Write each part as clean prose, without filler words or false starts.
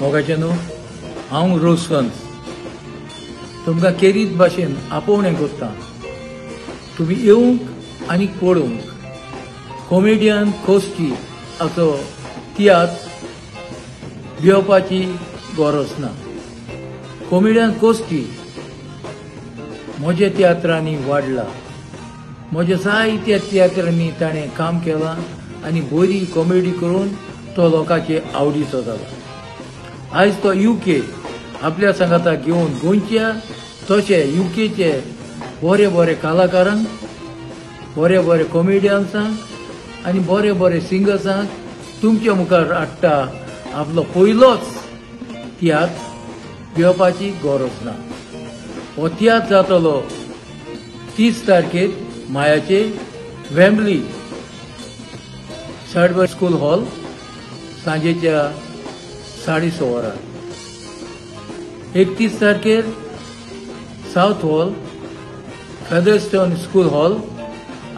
मोगाचें न्हू हांव रोशन तुमकां केरीत भाशेन आपोवणें करता तुमी येवंक आनी पळोवंक कॉमेडियन कोस्टी हाचो तियात्र भिवपाची गरज ना. कॉमेडियन कोस्टी म्हज्या तियात्रांनी वाडला. म्हज्या जायत्या तियात्रांनी ताणें काम केलां आनी बरी कॉमेडी करून तो लोकांचे आवडीचो जाला. आयज तो UK आपल्या सांगाताक घेवन गोंयच्या तशें UKचे बरे बरे कलाकारांक बरे बरे कॉमेडियन्सांक आनी बरे बरे सिंगर्सांक तुमच्या मुखार हाडटा आपलो पयलोच तियात्र घेवपाची गरज ना. हो तियात्र जातलो 30 तारखेर मायाचे वेम्बली साडवर स्कूल हॉल सांजेच्या 6:30 वरां. 31 तारखेर साउथ हॉल फेदरस्टोन स्कूल हॉल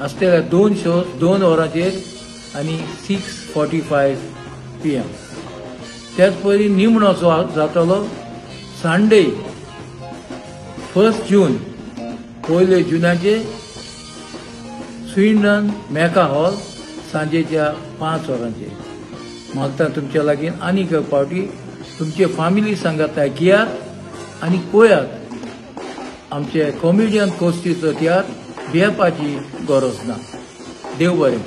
आसतले 2 शोज 2 वरांचेर आनी 6:45 PM. त्याच पयलीं निमणो जातलो संडे 1 जून 1 जुनाचे स्विडन मेका हॉल सांजेच्या 5 वरांचेर. मागता तुमच्या लागीं आनीक एक फावटी तुमचे फॅमिली सांगात घेयात आनी पळयात आमचे कॉमेडियन कोस्टीचो तियात्र भियेवपाची गरज ना. देव बरें.